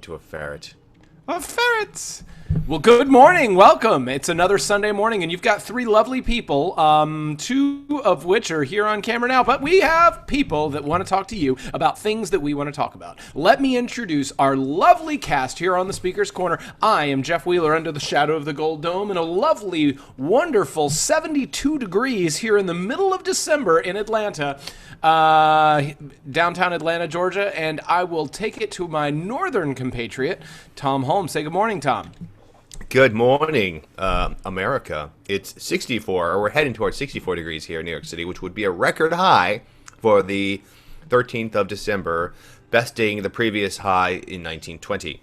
into a ferret. A ferret! Well, good morning. Welcome. It's another Sunday morning, and you've got three lovely people, two of which are here on camera now, but we have people that want to talk to you about things that we want to talk about. Let me introduce our lovely cast here on the Speaker's Corner. I am Jeff Wheeler under the shadow of the Gold Dome in a lovely, wonderful 72 degrees here in the middle of December in Atlanta, downtown Atlanta, Georgia, and I will take it to my northern compatriot, Tom Holmes. Say good morning, Tom. Good morning, America. It's 64, or we're heading towards 64 degrees here in New York City, which would be a record high for the 13th of December, besting the previous high in 1920.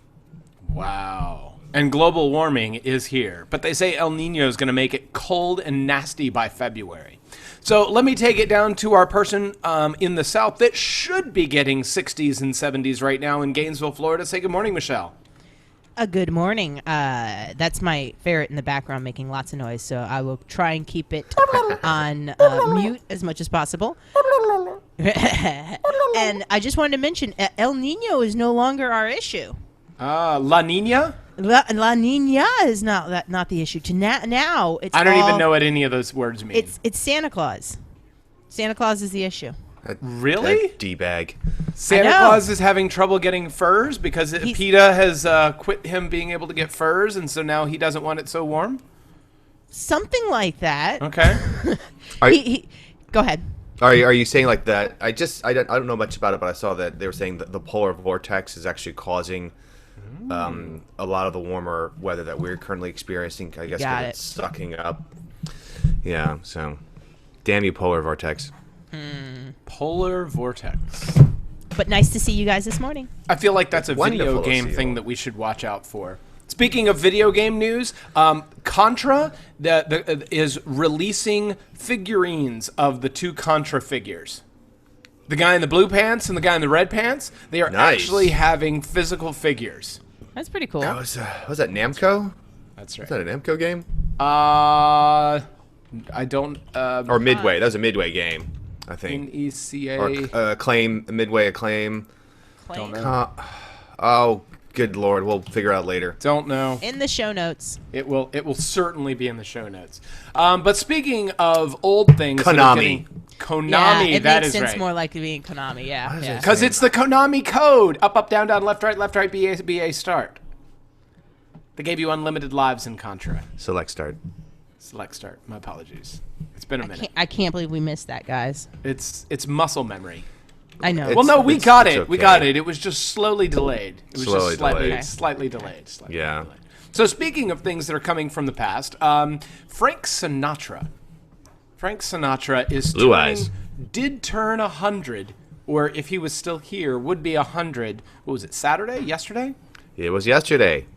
Wow. And global warming is here. But they say El Nino is going to make it cold and nasty by February. So let me take it down to our person in the South that should be getting 60s and 70s right now in Gainesville, Florida. Say good morning, Michelle. Good morning. That's my ferret in the background making lots of noise, so I will try and keep it on mute as much as possible. And I just wanted to mention, El Nino is no longer our issue. La Nina? La Nina is not the issue. Now it's I don't even know what any of those words mean. It's Santa Claus. Santa Claus is the issue. Really? That D-bag. Santa Claus is having trouble getting furs because PETA has quit him being able to get furs, and so now he doesn't want it so warm? Something like that. Okay. Go ahead. Are you saying like that? I don't know much about it, but I saw that they were saying that the polar vortex is actually causing a lot of the warmer weather that we're currently experiencing. I guess because it's sucking up. Yeah. So, damn you, polar vortex. Polar vortex. But nice to see you guys this morning. I feel like that's a video game thing that we should watch out for. Speaking of video game news, Contra is releasing figurines of the two Contra figures. The guy in the blue pants and the guy in the red pants, they are actually having physical figures. That's pretty cool. Was that Namco? That's right. Was that an Namco game? I don't... or Midway. That was a Midway game, I think. NECA. Or Acclaim, Midway Acclaim. Don't know. Oh, good Lord. We'll figure out later. Don't know. In the show notes. It will certainly be in the show notes. But speaking of old things... Konami. Konami, that is right. It makes sense more likely being Konami, yeah. Because it's the Konami code. Up, up, down, down, left, right, BA, start. They gave you unlimited lives in Contra. Select start. Select start. My apologies. It's been a minute. I can't believe we missed that, guys. It's muscle memory. I know. Well, no, we got it. Okay. We got it. It was just slowly delayed. It was Slowly just slightly delayed. slightly delayed. Yeah. Delayed. So speaking of things that are coming from the past, Frank Sinatra. Frank Sinatra is Blue eyes. Did turn 100, or if he was still here, would be 100. What was it, Saturday? Yesterday? It was yesterday.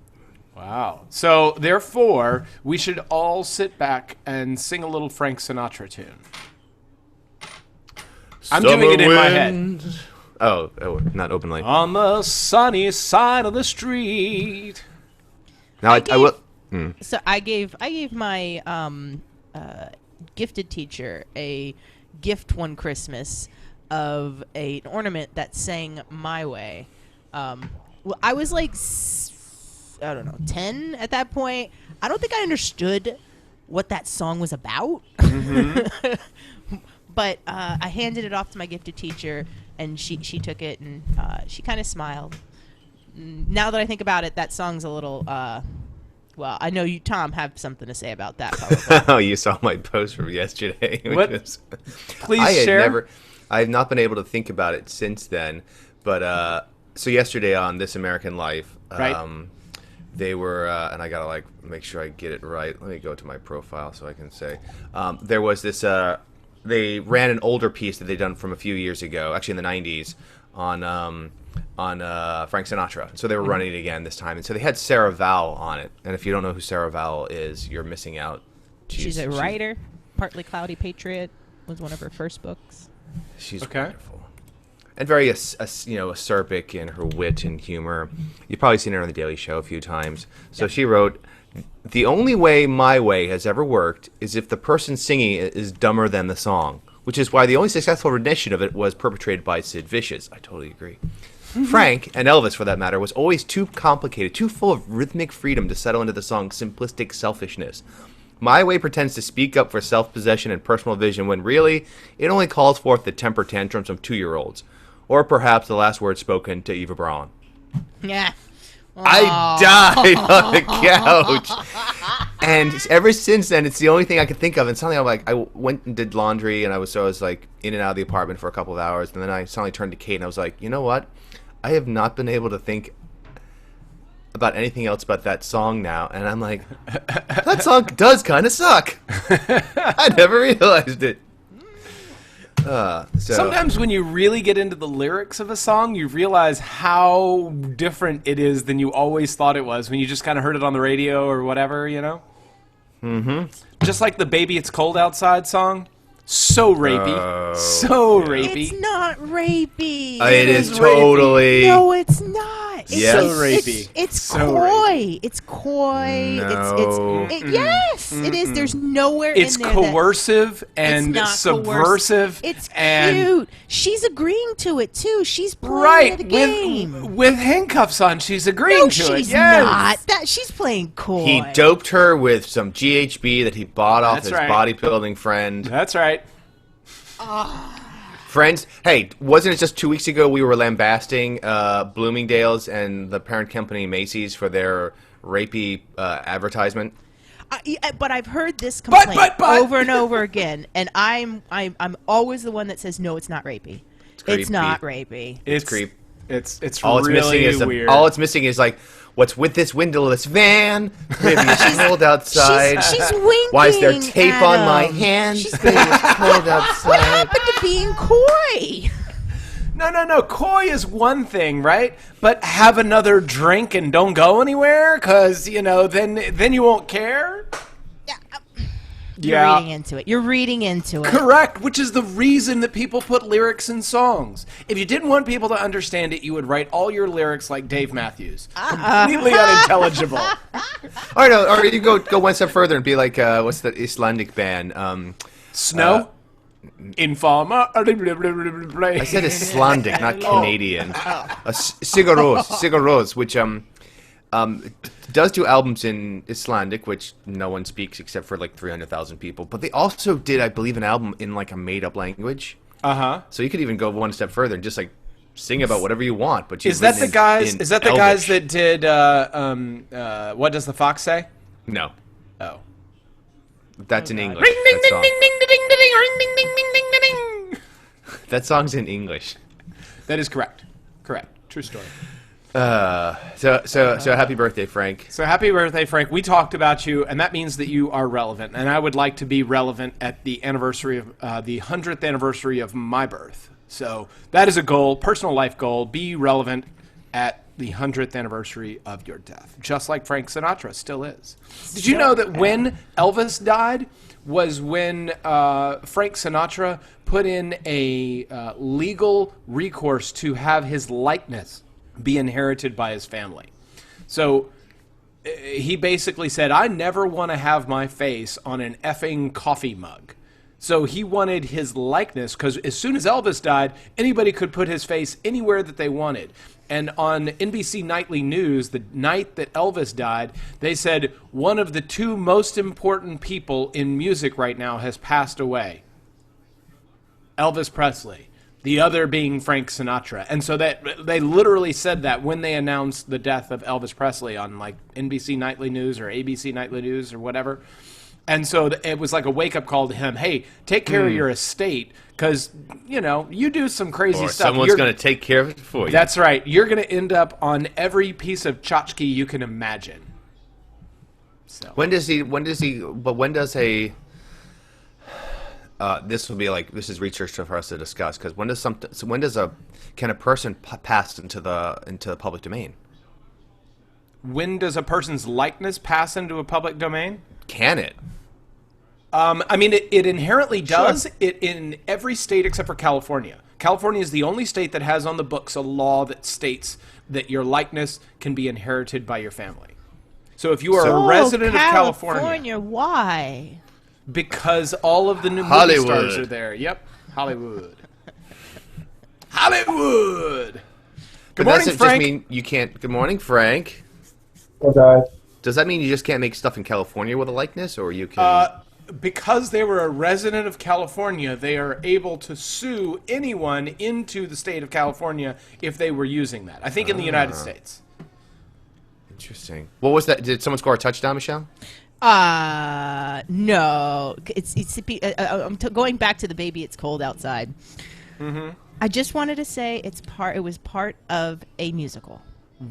Wow. So, therefore, we should all sit back and sing a little Frank Sinatra tune. I'm doing it in my head. Oh, not openly. On the sunny side of the street. Now I will. So I gave my gifted teacher a gift one Christmas of an ornament that sang My Way. Well, I was like, I don't know, 10 at that point. I don't think I understood what that song was about. Mm-hmm. But I handed it off to my gifted teacher, and she took it, and she kind of smiled. Now that I think about it, that song's a little... well, I know you, Tom, have something to say about that, probably. Oh, you saw my post from yesterday. What? Please share. I have not been able to think about it since then. But so yesterday on This American Life, they were, and I gotta make sure I get it right. Let me go to my profile so I can say. There was this. They ran an older piece that they'd done from a few years ago, actually in the '90s, on Frank Sinatra. So they were running it again this time. And so they had Sarah Vowell on it. And if you don't know who Sarah Vowell is, you're missing out. She's a writer. Partly Cloudy Patriot was one of her first books. She's wonderful. And very acerbic in her wit and humor. You've probably seen her on The Daily Show a few times. So she wrote, "The only way my way has ever worked is if the person singing it is dumber than the song, which is why the only successful rendition of it was perpetrated by Sid Vicious." I totally agree. Frank, and Elvis for that matter, was always too complicated, too full of rhythmic freedom to settle into the song's simplistic selfishness. My Way pretends to speak up for self-possession and personal vision when really it only calls forth the temper tantrums of 2-year-olds. Or perhaps the last word spoken to Eva Braun. Yeah. I died on the couch. And ever since then, it's the only thing I could think of. And suddenly I went and did laundry, and I was like in and out of the apartment for a couple of hours. And then I suddenly turned to Kate, and I was like, you know what? I have not been able to think about anything else but that song now. And I'm like, that song does kind of suck. I never realized it. Sometimes when you really get into the lyrics of a song, you realize how different it is than you always thought it was when you just kind of heard it on the radio or whatever, you know? Mm-hmm. Just like the Baby It's Cold Outside song. So rapey. So rapey. It's not rapey. It is totally. No, it's not. It's Yes. So rapey. It's So coy. rapey. It's coy. No. Yes, it is. There's nowhere It's in there that- coercive and It's not subversive. It's and cute. She's agreeing to it too. She's playing right the game. with handcuffs on. She's agreeing No, to it. she's Yes. not. That she's playing coy. He doped her with some GHB that he bought off That's his right. bodybuilding friend. That's right. Friends, hey, wasn't it just 2 weeks ago we were lambasting Bloomingdale's and the parent company Macy's for their rapey advertisement? But I've heard this complaint but- over and over again, and I'm always the one that says no, it's not rapey. creepy. It's not rapey. It's creep. It's All it's really missing is weird. all it's missing is like, what's with this windowless van? Maybe it's cold outside. She's winking. Why is there tape at on my him. hand? She's- Maybe it's cold What outside. happened to being coy? No. Coy is one thing, right? But have another drink and don't go anywhere, because then you won't care. You're reading into it. You're reading into it. Correct, which is the reason that people put lyrics in songs. If you didn't want people to understand it, you would write all your lyrics like Dave Matthews. Completely unintelligible. Or you go one step further and be like, what's the Icelandic band? Snow? Informer? I said Icelandic, not Canadian. Sigur Rós, which does do albums in Icelandic, which no one speaks except for like 300,000 people. But they also did, I believe, an album in like a made-up language. Uh-huh. So you could even go one step further and just like sing about whatever you want. But Is that the guys that did What Does the Fox Say? No, Oh. that's in English. Ring ding that ding song. ding ding ding ding ding ring ding ding ding ding ding. That song's in English. That is correct. True story. So happy birthday, Frank. So happy birthday, Frank. We talked about you, and that means that you are relevant. And I would like to be relevant at the anniversary of the 100th anniversary of my birth. So that is a goal, personal life goal. Be relevant at the 100th anniversary of your death, just like Frank Sinatra still is. Did you know that when Elvis died was when Frank Sinatra put in a legal recourse to have his likeness be inherited by his family? So he basically said, I never want to have my face on an effing coffee mug. So he wanted his likeness, because as soon as Elvis died, anybody could put his face anywhere that they wanted. And on NBC Nightly News, the night that Elvis died, they said one of the two most important people in music right now has passed away. Elvis Presley. The other being Frank Sinatra. And so that they literally said that when they announced the death of Elvis Presley on like NBC Nightly News or ABC Nightly News or whatever. And so it was like a wake-up call to him. Hey, take care of your estate, because, you do some crazy Or stuff. someone's going to take care of it for you. That's right. You're going to end up on every piece of tchotchke you can imagine. So When does a this will be like, this is research for us to discuss, because can a person pass into the public domain? when does a person's likeness pass into a public domain? Can it? I mean, it inherently does. Sure. It in every state except for California. California is the only state that has on the books a law that states that your likeness can be inherited by your family. So if you are a resident of California, why? Because all of the new movie stars are there. Yep, Hollywood. Hollywood. Good morning, does it Frank. just mean you can't? Good morning, Frank. Hey guys. Does that mean you just can't make stuff in California with a likeness, or you can? Because they were a resident of California, they are able to sue anyone into the state of California if they were using that. I think in the United States. Interesting. What was that? Did someone score a touchdown, Michelle? No. I'm going back to the baby. It's cold outside. Mm-hmm. I just wanted to say it was part of a musical.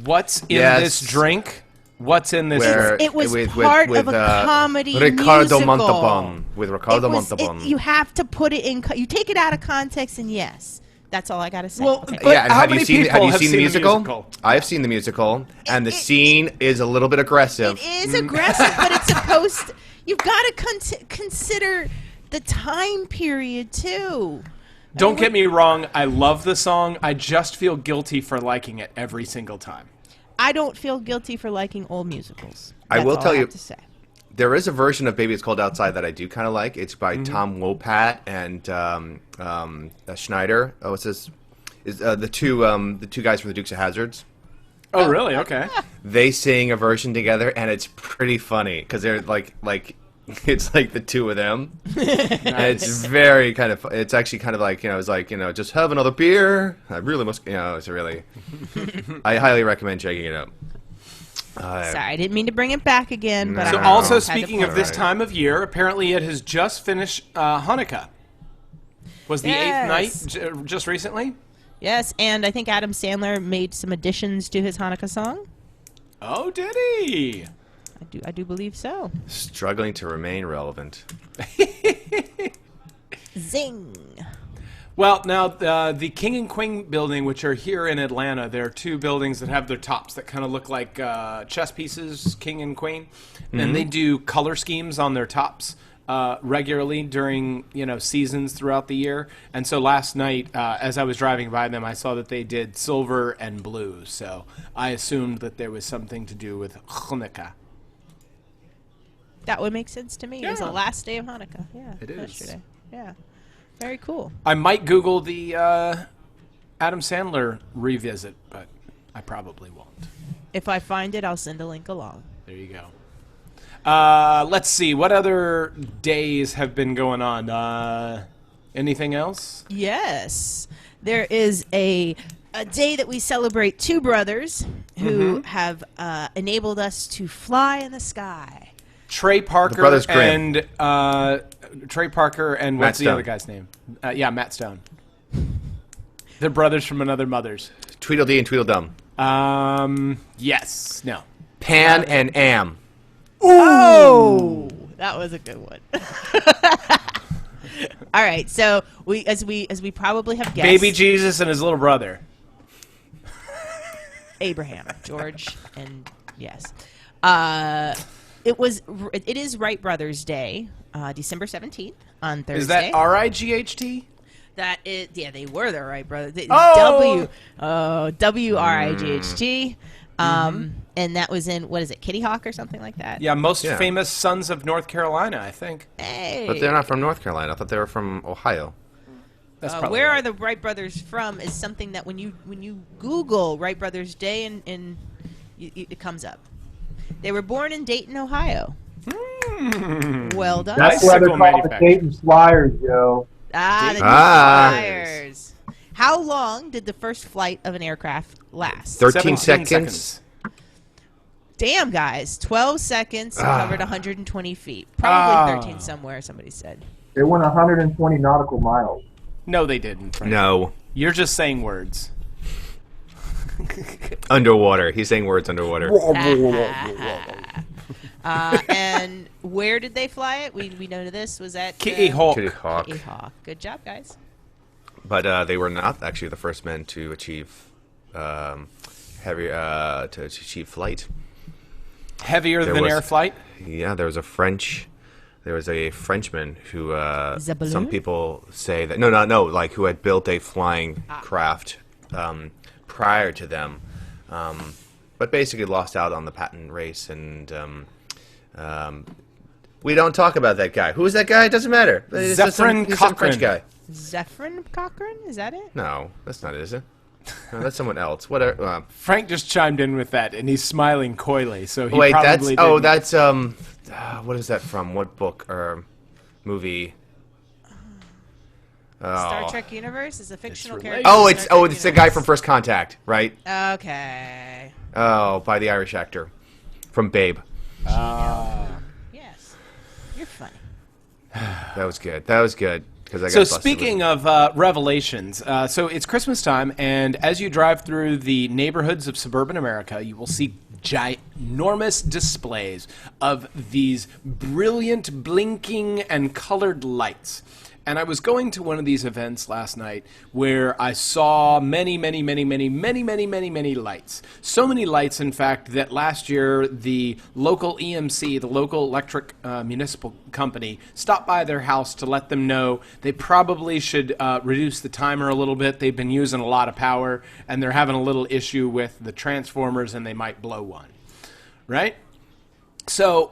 What's in this drink? What's in this drink? It was part of a comedy Ricardo musical. Montalban. With Ricardo Montalban. You have to put it in. You take it out of context, and yes, that's all I gotta say. Well, okay. but Yeah, and how have many you seen people the have musical? I have seen the musical, and the scene is a little bit aggressive. It is aggressive, but it's supposed. You've got to consider the time period too. Don't get me wrong. I love the song. I just feel guilty for liking it every single time. I don't feel guilty for liking old musicals. I will tell you, to say. There is a version of Baby It's Cold Outside that I do kind of like. It's by Tom Wopat and Schneider. Oh, what's this? The two guys from the Dukes of Hazzards. Oh, really? Okay. They sing a version together, and it's pretty funny because they're like it's like the two of them. And it's very kind of. It's actually kind of like it's like just have another beer. I really must. It's really. I highly recommend checking it out. Sorry, I didn't mean to bring it back again. But So I also had to speaking point of this it out. time of year, apparently it has just finished Hanukkah. Was the eighth night just recently? Yes, and I think Adam Sandler made some additions to his Hanukkah song. Oh, did he? I do believe so. Struggling to remain relevant. Zing. Well, now the King and Queen building, which are here in Atlanta, there are two buildings that have their tops that kind of look like chess pieces, King and Queen, and they do color schemes on their tops regularly during seasons throughout the year. And so last night, as I was driving by them, I saw that they did silver and blue. So I assumed that there was something to do with Hanukkah. That would make sense to me. Yeah. It was the last day of Hanukkah. Yeah, It is. yesterday. Yeah, very cool. I might Google the Adam Sandler revisit, but I probably won't. If I find it, I'll send a link along. There you go. Let's see. What other days have been going on? Anything else? Yes, there is a day that we celebrate two brothers who have enabled us to fly in the sky. Trey Parker brothers Grimm. and Trey Parker and Matt what's the Stone. other guy's name? Yeah, Matt Stone. They're brothers from another mother's. Tweedledee and Tweedledum. Yes. No. Pan and Am. Oh, that was a good one. All right, so as we probably have guessed, Baby Jesus and his little brother. Abraham, George, and yes, it is Wright Brothers Day, December 17th on Thursday. Is that RIGHT? That is, yeah, they were the Wright Brothers. Oh! WRIGHT. And that was in, what is it, Kitty Hawk or something like that? Yeah, most Yeah. famous sons of North Carolina, I think. Hey. But they're not from North Carolina. I thought they were from Ohio. That's probably where right. are the Wright Brothers from is something that when you Google Wright Brothers Day and it comes up. They were born in Dayton, Ohio. Well done. That's why they're called the Dayton Flyers, Joe. The Dayton Ah. Flyers. How long did the first flight of an aircraft last? 13 17 seconds. Damn, guys. 12 seconds and covered 120 feet. Probably 13 somewhere, somebody said. They went 120 nautical miles. No, they didn't. Frank. No. You're just saying words. Underwater. He's saying words underwater. And where did they fly it? We know this. Was that Kitty Hawk. Kitty Hawk. Kitty Hawk. Good job, guys. But they were not actually the first men to achieve to achieve flight. Heavier There than was- air flight? Yeah, there was a Frenchman who Zeppelin? some people say that no, like who had built a flying craft prior to them, but basically lost out on the patent race, and we don't talk about that guy. Who is that guy? It doesn't matter. It's just Zephyrin he's some Cochrane. French guy. Zephyrin Cochrane? Is that it? No, that's not it, is it? No, that's someone else. Whatever. Frank just chimed in with that, and he's smiling coyly. So he Wait, probably that's what is that from? What book or movie? Star Trek universe is a fictional character. It's the guy from First Contact, right? Okay. Oh, by the Irish actor from Babe. Yes. You're funny. That was good. Because I got So busted speaking of revelations, so it's Christmas time, and as you drive through the neighborhoods of suburban America, you will see ginormous displays of these brilliant, blinking, and colored lights. And I was going to one of these events last night where I saw many lights. So many lights, in fact, that last year the local EMC, the local electric municipal company, stopped by their house to let them know they probably should reduce the timer a little bit. They've been using a lot of power, and they're having a little issue with the transformers, and they might blow one. Right? So,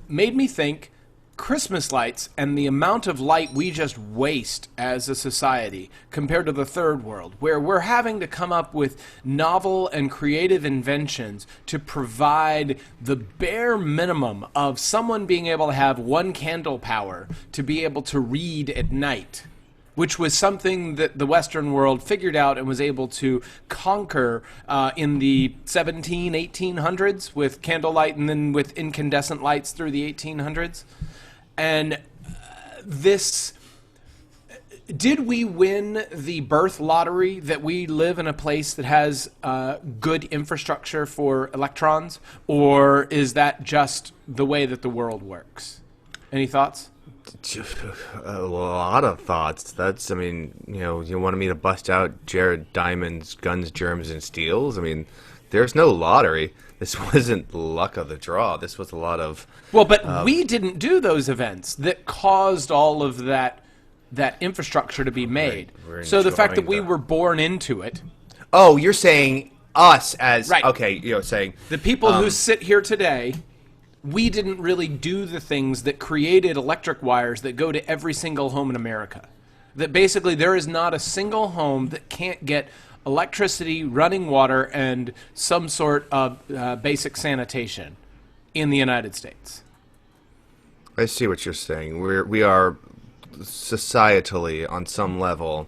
made me think, Christmas lights and the amount of light we just waste as a society compared to the third world, where we're having to come up with novel and creative inventions to provide the bare minimum of someone being able to have one candle power to be able to read at night, which was something that the Western world figured out and was able to conquer in the 1800s with candlelight and then with incandescent lights through the 1800s. And did we win the birth lottery that we live in a place that has good infrastructure for electrons, or is that just the way that the world works? Any thoughts? A lot of thoughts. You wanted me to bust out Jared Diamond's Guns, Germs, and Steels? There's no lottery. This wasn't luck of the draw. This was a lot of... Well, but we didn't do those events that caused all of that infrastructure to be made. So the fact that we were born into it... Oh, you're saying us as... Right. Okay, saying... The people who sit here today, we didn't really do the things that created electric wires that go to every single home in America. That basically there is not a single home that can't get electricity, running water, and some sort of basic sanitation in the United States. I see what you're saying. We are societally, on some level,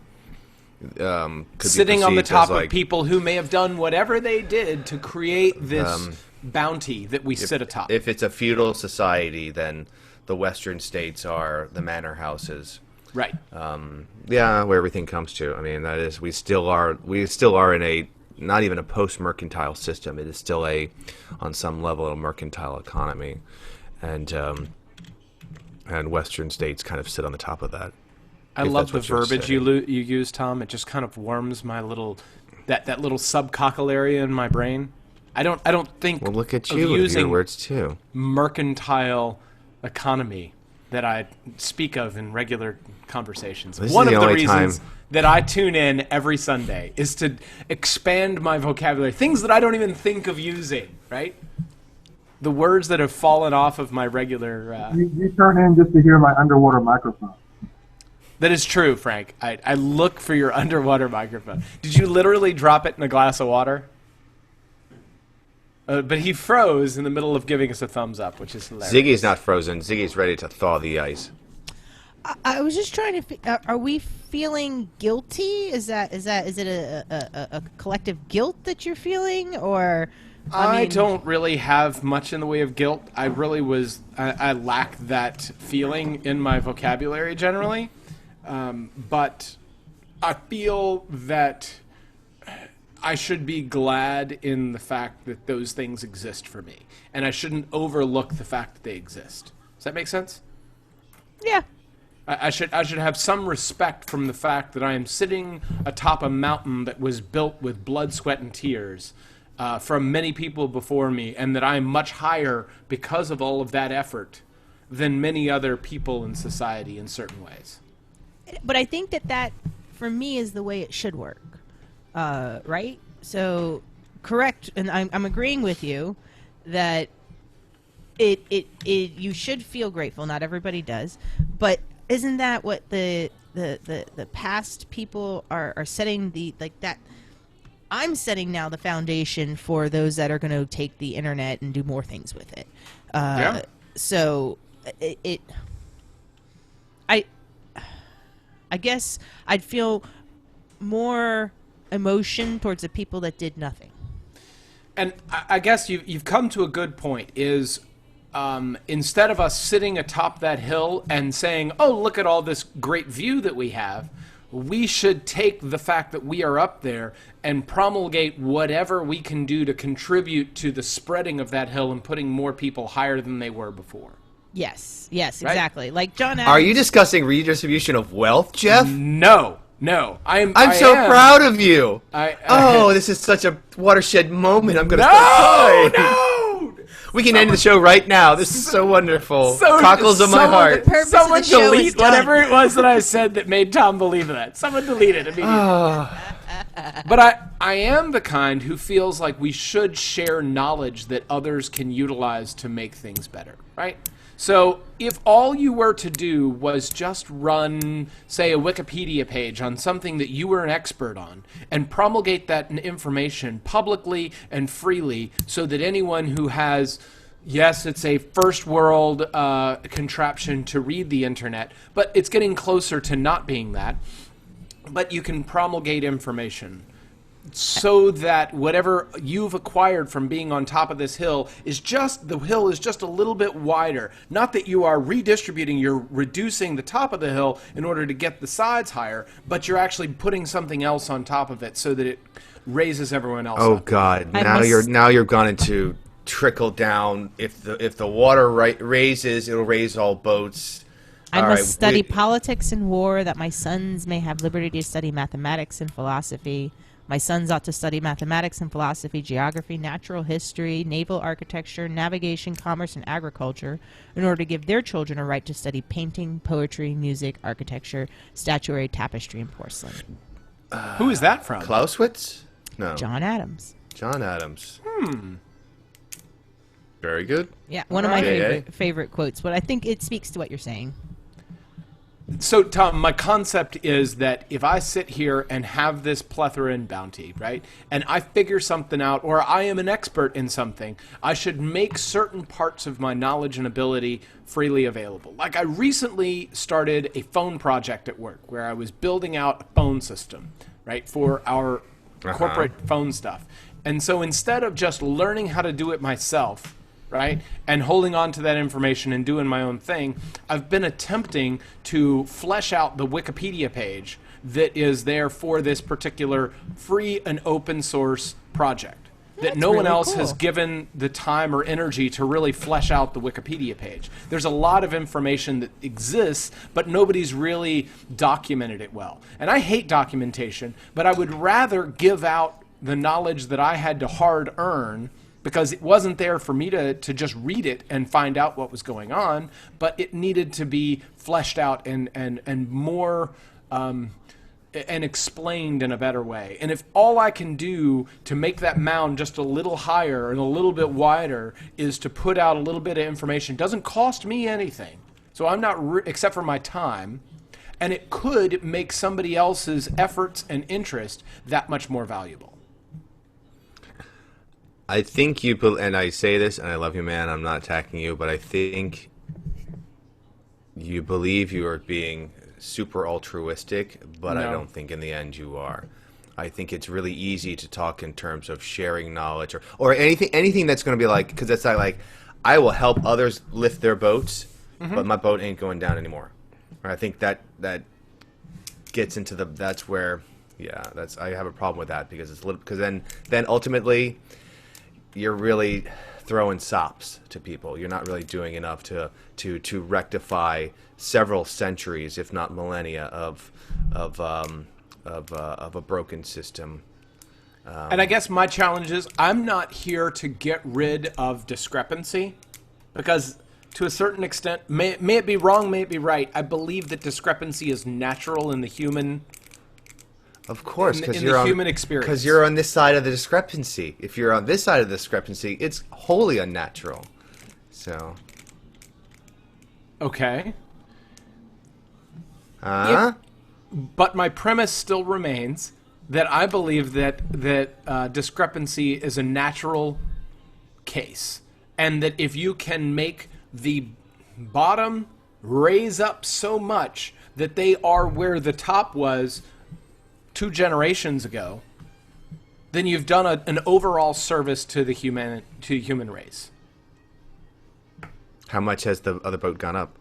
sitting on the top of people who may have done whatever they did to create this bounty that we sit atop. If it's a feudal society, then the Western states are the manor houses. Right. Where everything comes to. That is, we still are in a, not even a post-mercantile system. It is still on some level, a mercantile economy. And Western states kind of sit on the top of that. I love the verbiage you use, Tom. It just kind of warms my little, that little subcockle area in my brain. I don't think look at you with your words too. Mercantile economy that I speak of in regular conversations. One of the reasons that I tune in every Sunday is to expand my vocabulary. Things that I don't even think of using, right? The words that have fallen off of my regular... You turn in just to hear my underwater microphone. That is true, Frank. I look for your underwater microphone. Did you literally drop it in a glass of water? But he froze in the middle of giving us a thumbs up, which is hilarious. Ziggy's not frozen. Ziggy's ready to thaw the ice. I was just trying to. Are we feeling guilty? Is it a collective guilt that you're feeling, or? I don't really have much in the way of guilt. I really I lack that feeling in my vocabulary generally, but I feel that I should be glad in the fact that those things exist for me, and I shouldn't overlook the fact that they exist. Does that make sense? Yeah. I should have some respect from the fact that I am sitting atop a mountain that was built with blood, sweat, and tears from many people before me, and that I am much higher because of all of that effort than many other people in society in certain ways. But I think that for me is the way it should work. Right? So, correct, and I'm agreeing with you that you should feel grateful. Not everybody does, but isn't that what the past people are setting I'm setting now the foundation for those that are going to take the internet and do more things with it. So I guess I'd feel more emotion towards the people that did nothing. And I guess you've come to a good point, is instead of us sitting atop that hill and saying, oh, look at all this great view that we have, we should take the fact that we are up there and promulgate whatever we can do to contribute to the spreading of that hill and putting more people higher than they were before. Yes, Right? exactly. Like John Adams. Are you discussing redistribution of wealth, Jeff? No. I'm so proud of you. This is such a watershed moment. I'm going to start crying. No! We can end the show right now. This is so wonderful. Cockles of my heart. Someone delete whatever it was that I said that made Tom believe that. Someone delete it immediately. But I am the kind who feels like we should share knowledge that others can utilize to make things better, right? So if all you were to do was just run, say, a Wikipedia page on something that you were an expert on and promulgate that information publicly and freely so that anyone who has, yes, it's a first world contraption to read the internet, but it's getting closer to not being that, but you can promulgate information so that whatever you've acquired from being on top of this hill is just, the hill is just a little bit wider. Not that you are redistributing, you're reducing the top of the hill in order to get the sides higher, but you're actually putting something else on top of it so that it raises everyone else up. God. Now you're going to trickle down. If the water raises, it'll raise all boats. I must study politics and war, that my sons may have liberty to study mathematics and philosophy. My sons ought to study mathematics and philosophy, geography, natural history, naval architecture, navigation, commerce, and agriculture in order to give their children a right to study painting, poetry, music, architecture, statuary, tapestry, and porcelain. Who is that from? Clausewitz? No. John Adams. John Adams. Very good. Yeah, one of my favorite quotes, but I think it speaks to what you're saying. So, Tom, my concept is that if I sit here and have this plethora in bounty, right, and I figure something out, or I am an expert in something, I should make certain parts of my knowledge and ability freely available. Like, I recently started a phone project at work where I was building out a phone system, right, for our corporate phone stuff. And so instead of just learning how to do it myself, right, and holding on to that information and doing my own thing, I've been attempting to flesh out the Wikipedia page that is there for this particular free and open source project. That no one else has given the time or energy to really flesh out the Wikipedia page. There's a lot of information that exists, but nobody's really documented it well. And I hate documentation, but I would rather give out the knowledge that I had to hard earn, because it wasn't there for me to just read it and find out what was going on, but it needed to be fleshed out and more and explained in a better way. And if all I can do to make that mound just a little higher and a little bit wider is to put out a little bit of information, it doesn't cost me anything. So I'm not, except for my time, and it could make somebody else's efforts and interest that much more valuable. I think and I say this, and I love you, man, I'm not attacking you, but I think you believe you are being super altruistic, but I don't think in the end you are. I think it's really easy to talk in terms of sharing knowledge or anything that's going to be like, because it's like, I will help others lift their boats, but my boat ain't going down anymore. Or I think that gets into that's where, I have a problem with that, because then ultimately you're really throwing sops to people. You're not really doing enough to rectify several centuries, if not millennia, of a broken system. And I guess my challenge is I'm not here to get rid of discrepancy, because to a certain extent, may it be wrong, may it be right, I believe that discrepancy is natural in the human. Of course, because you're human experience. Because you're on this side of the discrepancy. If you're on this side of the discrepancy, it's wholly unnatural. So. Okay. Huh? But my premise still remains that I believe that discrepancy is a natural case, and that if you can make the bottom raise up so much that they are where the top was 2 generations ago, then you've done an overall service to the human race. How much has the other boat gone up?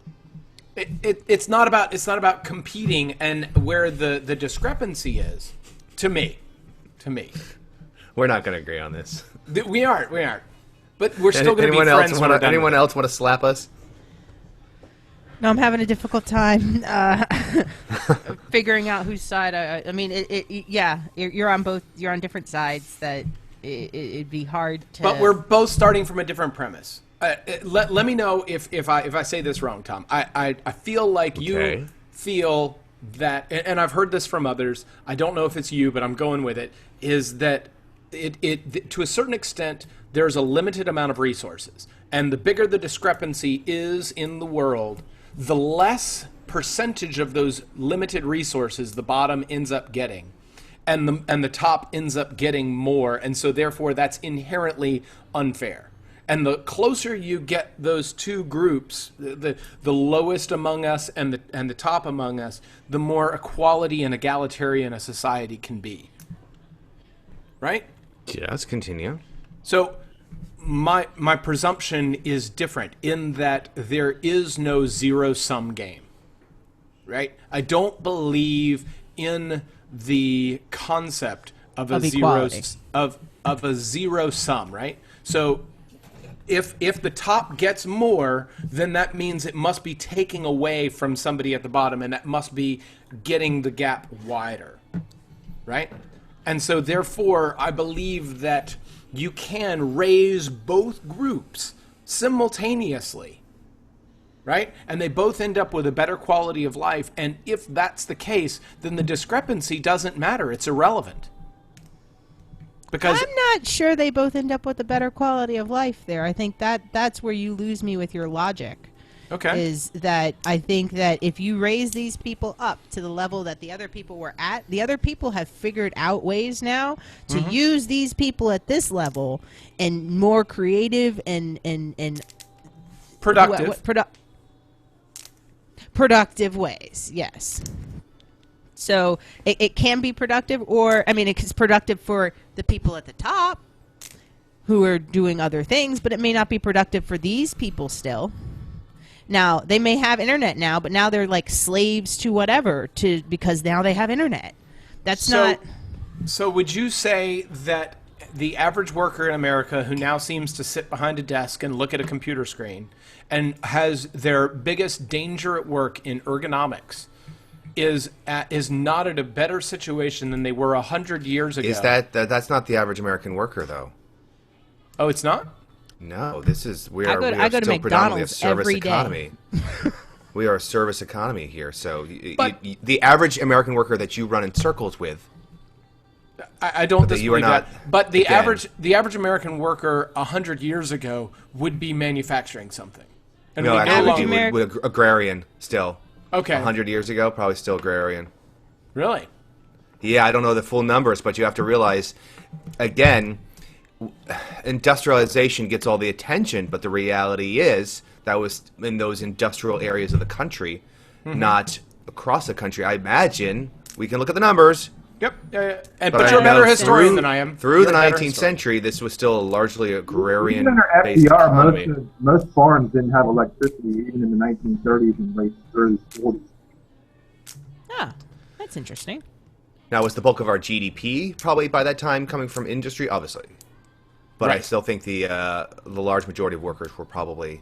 It's not about competing, and where the discrepancy is, to me. We're not going to agree on this. We aren't. But we're still going to be friends. Anyone else want to slap us? No, I'm having a difficult time figuring out whose side. I mean, you're on both. You're on different sides. That it'd be hard to. But we're both starting from a different premise. Let me know if I say this wrong, Tom. I feel like you feel that, and I've heard this from others. I don't know if it's you, but I'm going with it. Is that it to a certain extent? There's a limited amount of resources, and the bigger the discrepancy is in the world, the less percentage of those limited resources the bottom ends up getting, and the top ends up getting more, and so therefore that's inherently unfair. And the closer you get those two groups, the lowest among us and the top among us, the more equality and egalitarian a society can be. Right? Yes, continue. So my presumption is different in that there is no zero-sum game, right? I don't believe in the concept of a zero sum, right? So if the top gets more, then that means it must be taking away from somebody at the bottom, and that must be getting the gap wider, right? And so therefore, I believe that you can raise both groups simultaneously, right? And they both end up with a better quality of life. And if that's the case, then the discrepancy doesn't matter. It's irrelevant. Because I'm not sure they both end up with a better quality of life there. I think that's where you lose me with your logic. Okay. Is that I think that if you raise these people up to the level that the other people were at, the other people have figured out ways now to use these people at this level in more creative and productive. Productive ways, yes. So it can be productive, or, I mean, it's productive for the people at the top who are doing other things, but it may not be productive for these people still. Now, they may have internet now, but now they're like slaves to whatever, because now they have internet. That's not... So would you say that the average worker in America who now seems to sit behind a desk and look at a computer screen and has their biggest danger at work in ergonomics is not at a better situation than they were 100 years ago? Is that's not the average American worker, though? Oh, it's not? No, we I are go to still predominantly a McDonald's service every day. economy. We are a service economy here. So the average American worker that you run in circles with, I don't disbelieve that. But the again, average American worker 100 years ago would be manufacturing something. And no, we no actually, longer- would agrarian still. Okay. 100 years ago, probably still agrarian. Really? Yeah, I don't know the full numbers, but you have to realize, again, industrialization gets all the attention, but the reality is that was in those industrial areas of the country, not across the country. I imagine we can look at the numbers. Yep. But you're a better historian than I am. Through the 19th century, this was still a largely agrarian-based Even under economy. FDR, most farms didn't have electricity, even in the 1930s and late 30s, 40s. Ah, that's interesting. Now, was the bulk of our GDP probably by that time coming from industry? Obviously. But I Right. still think the large majority of workers were probably...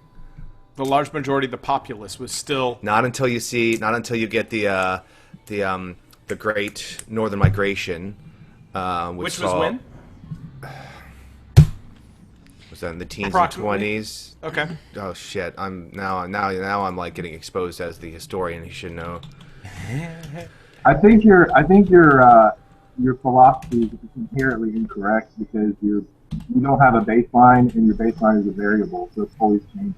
The large majority of the populace was still... Not until you get the Great Northern Migration, Which was when? Was that in the teens Approximately. and 20s? Okay. Oh shit! I'm like getting exposed as the historian. You should know. I think your philosophy is inherently incorrect because you don't have a baseline, and your baseline is a variable, so it's always changing.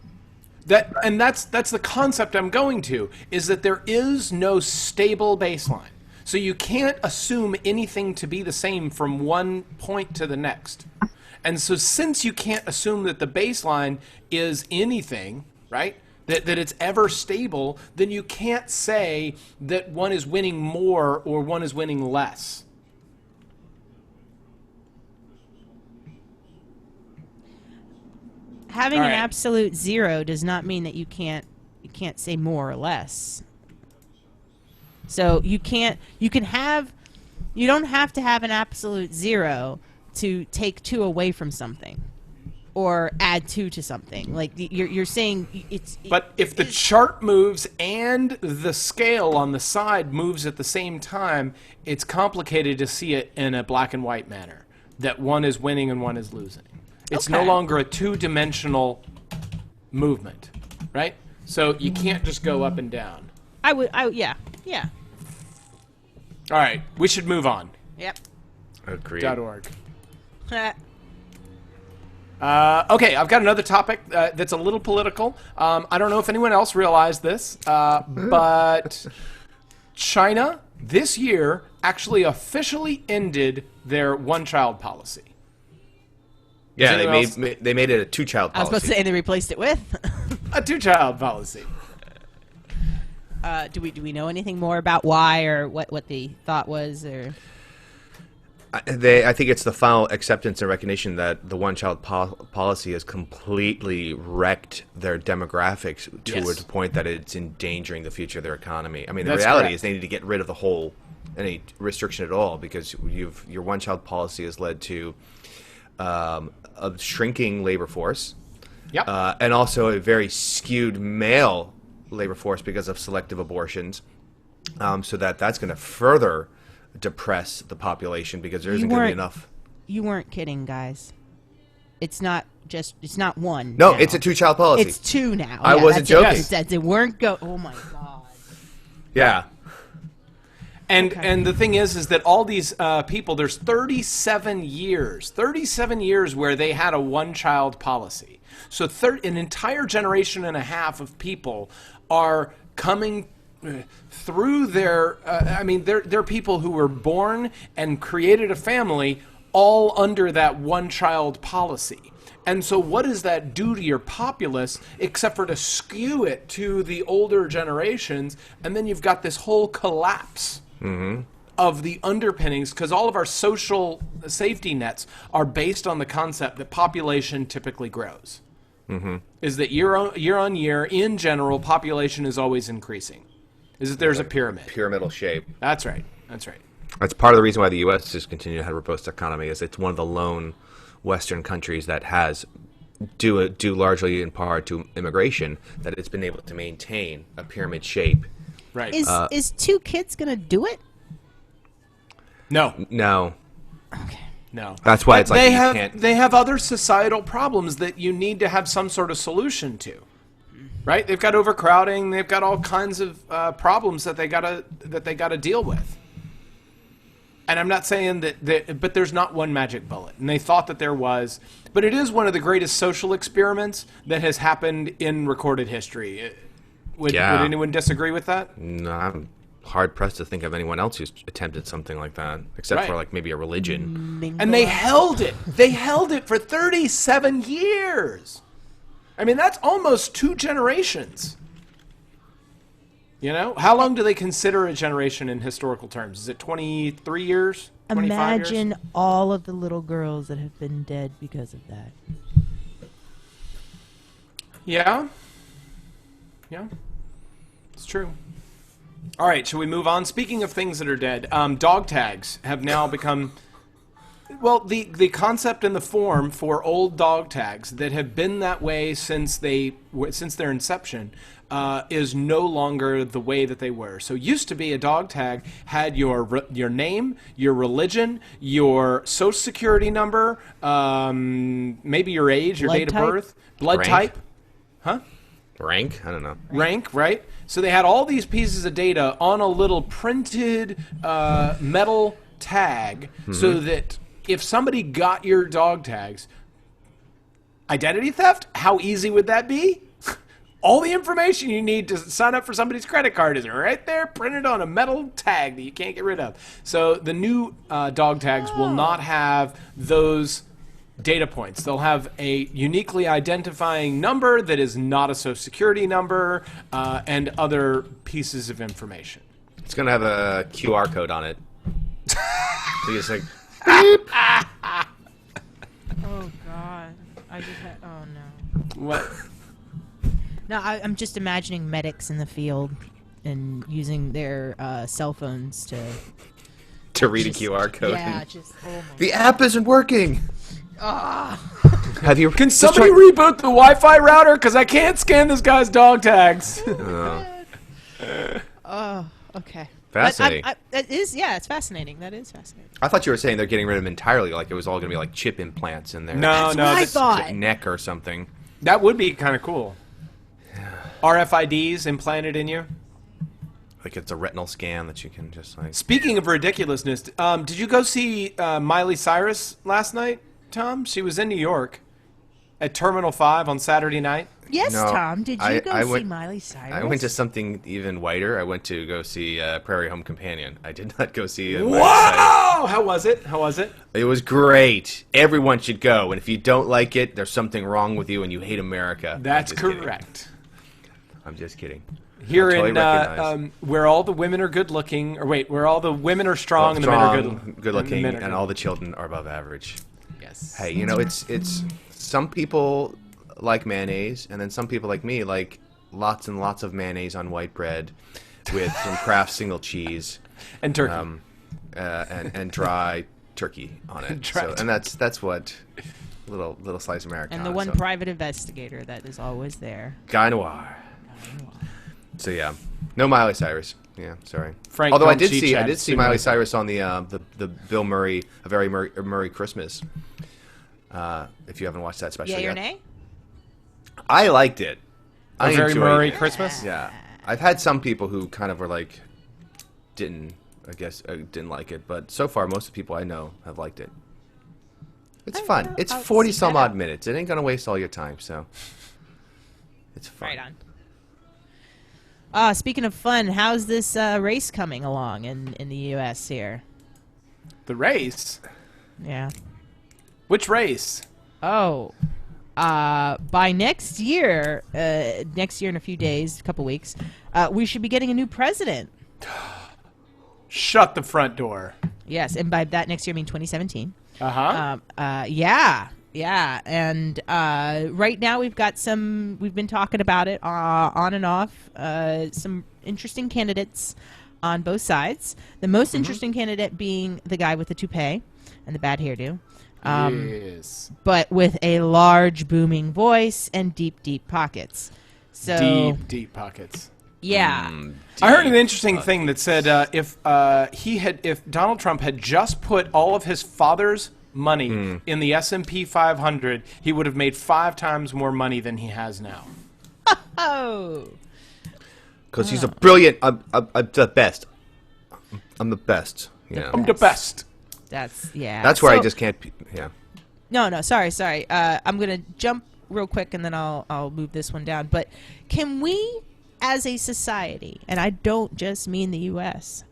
And that's the concept I'm going to, is that there is no stable baseline. So you can't assume anything to be the same from one point to the next. And so since you can't assume that the baseline is anything, right, that it's ever stable, then you can't say that one is winning more or one is winning less. Having All an right. absolute zero does not mean that you can't say more or less. So you don't have to have an absolute zero to take 2 away from something or add 2 to something. Like you're saying it's. But if the chart moves and the scale on the side moves at the same time, it's complicated to see it in a black and white manner, that one is winning and one is losing. It's no Okay. longer a 2-dimensional movement, right? So you can't just go up and down. Yeah. All right, we should move on. Yep. Agreed. .org. Okay, I've got another topic that's a little political. I don't know if anyone else realized this, but China this year actually officially ended their one-child policy. Yeah, Does they made it a 2-child I was policy. about to say they replaced it with. A 2-child policy. Do we know anything more about why or what the thought was or? I think it's the final acceptance and recognition that the one-child policy has completely wrecked their demographics to Yes. a point that it's endangering the future of their economy. I mean, the That's reality correct. is they need to get rid of any restriction at all, because your one-child policy has led to a shrinking labor force, Yep. and also a very skewed male labor force because of selective abortions. So that's going to further depress the population because there isn't going to be enough. You weren't kidding, guys. It's not one. No, now. it's a 2-child policy. It's 2 now. I wasn't that's joking. They weren't Oh my god. Yeah. And the thing is that all these people, there's 37 years where they had a one-child policy. So an entire generation and a half of people are coming through their, they're people who were born and created a family all under that one-child policy. And so what does that do to your populace except for to skew it to the older generations? And then you've got this whole collapse of the underpinnings, because all of our social safety nets are based on the concept that population typically grows. Is that year on year, in general, population is always increasing. Is that there's a pyramid. Pyramidal shape. That's right. That's Part of the reason why the U.S. has continued to have a robust economy is it's one of the lone Western countries that has, due largely in part to immigration, that it's been able to maintain a pyramid shape. Right. Is 2 kids gonna do it? No. No. Okay. No. That's why But it's like you can't. they have other societal problems that you need to have some sort of solution to. Right? They've got overcrowding, they've got all kinds of problems that they gotta deal with. And I'm not saying but there's not one magic bullet. And they thought that there was. But it is one of the greatest social experiments that has happened in recorded history. Would anyone disagree with that? No, I'm hard-pressed to think of anyone else who's attempted something like that, except for Right. like maybe a religion. And they held it. They held it for 37 years. I mean, that's almost 2 generations. You know? How long do they consider a generation in historical terms? Is it 23 years? 25 years? Imagine all of the little girls that have been dead because of that. Yeah. Yeah. It's true. All right, shall we move on? Speaking of things that are dead, dog tags have now become... Well, the concept and the form for old dog tags that have been that way since their inception is no longer the way that they were. So used to be a dog tag had your name, your religion, your social security number, maybe your age, your Blood date type? of birth, blood Rank. type. Huh? Rank? I don't know. Rank, right? So they had all these pieces of data on a little printed metal tag so that if somebody got your dog tags, identity theft, how easy would that be? All the information you need to sign up for somebody's credit card is right there, printed on a metal tag that you can't get rid of. So the new dog tags will not have those data points. They'll have a uniquely identifying number that is not a social security number and other pieces of information. It's going to have a QR code on it. So you're just like, beep. Oh God! I just had. Oh no. What? No, I'm just imagining medics in the field and using their cell phones To read a QR code. Yeah, just. Oh my The app isn't working. Have you? Can somebody reboot the Wi-Fi router? Because I can't scan this guy's dog tags. Oh, okay. Fascinating. That is, yeah, it's fascinating. That is fascinating. I thought you were saying they're getting rid of them entirely, like it was all going to be like chip implants in their That's what I thought. neck or something. That would be kind of cool. RFIDs implanted in you. Like it's a retinal scan that you can just like. Speaking of ridiculousness, did you go see Miley Cyrus last night, Tom? She was in New York at Terminal 5 on Saturday night. Yes, No, Tom. Did you I see went- Miley Cyrus? I went to something even whiter. I went to go see Prairie Home Companion. I did not go see. Miley Cyrus. Wow! How was it? How was it? It was great. Everyone should go. And if you don't like it, there's something wrong with you, and you hate America. That's I'm just kidding. correct. I'm just kidding. Here I totally in recognize. where all the women are good looking, or wait, where all the women are strong and the men are good looking, men are and all the children are above average. Yes. Hey, you know, it's some people like mayonnaise, and then some people like me like lots and lots of mayonnaise on white bread with some Kraft single cheese And turkey. and dry turkey on it. Dry So, and that's what little slice Americana. And the one so. private investigator that is always there. Guy Noir. So yeah, no Miley Cyrus. Yeah, sorry. Frank Although I Combs, did G-Chat, see Miley Cyrus on the Bill Murray, A Very Murray Christmas. If you haven't watched that special Yay or yet, nay? I liked it. I A Very enjoyed Murray it. Christmas? Yeah, I've had some people who kind of were like, didn't like it, but so far most of the people I know have liked it. It's fun. It's I'll 40 seek some that odd out. minutes. It ain't gonna waste all your time, so it's fun. Right on. Speaking of fun, how's this race coming along in the U.S. here? The race? Yeah. Which race? Oh. By next year in a few days, a couple weeks, we should be getting a new president. Shut the front door. Yes, and by that next year I mean 2017. Uh-huh. Yeah, and right now we've been talking about it on and off, some interesting candidates on both sides. The most interesting candidate being the guy with the toupee and the bad hairdo. Yes. But with a large booming voice and deep, deep pockets. So Deep, deep pockets. yeah. I heard an interesting thing that said if Donald Trump had just put all of his father's money in the S&P 500, he would have made 5 times more money than he has now. Oh. Because he's a brilliant. I'm the best. I'm the best. You know. I'm the best. That's That's where I just can't. Yeah. No, sorry. I'm gonna jump real quick and then I'll move this one down. But can we, as a society, and I don't just mean the U.S.,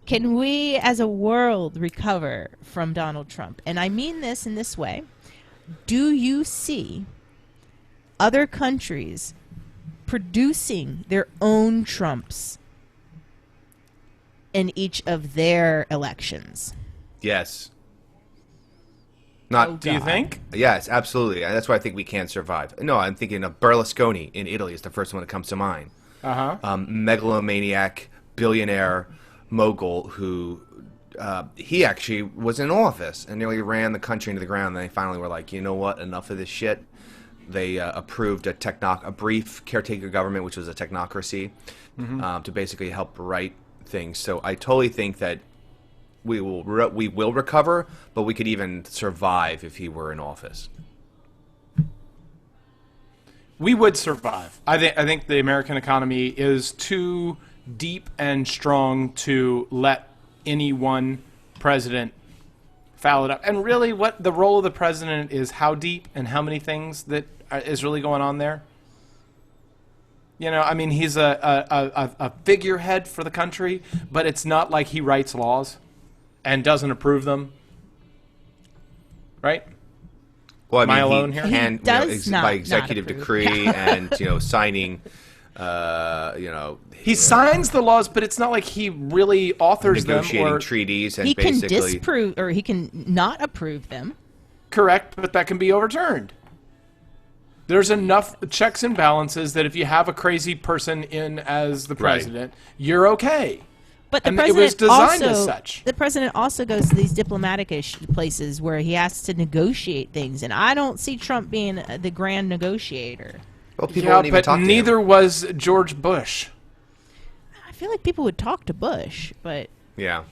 can we, as a world, recover from Donald Trump? And I mean this in this way: do you see other countries producing their own Trumps in each of their elections? Yes. Not. Oh, Do you God. think? Yes, absolutely. That's why I think we can't survive. No, I'm thinking of Berlusconi in Italy is the first one that comes to mind. Uh-huh. Megalomaniac, billionaire, mogul who he actually was in office and nearly ran the country into the ground. And they finally were like, you know what? Enough of this shit. They approved a brief caretaker government, which was a technocracy, to basically help right things. So I totally think that we will recover, but we could even survive if he were in office. We would survive. I think the American economy is too deep and strong to let any one president foul it up. And really, what the role of the president is, how deep and how many things that is really going on there. I mean, he's a figurehead for the country, but it's not like he writes laws and doesn't approve them. Right? Well, I mean, Am I alone here? He does by executive not approve. decree and signing, He signs the laws, but it's not like he really authors them negotiating or treaties and He can basically disprove or he can not approve them. correct, but that can be overturned. There's enough checks and balances that if you have a crazy person in as the president, you're okay. But the And it president was designed also, as such. The president also goes to these diplomatic-ish places where he has to negotiate things, and I don't see Trump being the grand negotiator. well, people Yeah, won't even but talk to him. neither was George Bush. I feel like people would talk to Bush, but Yeah,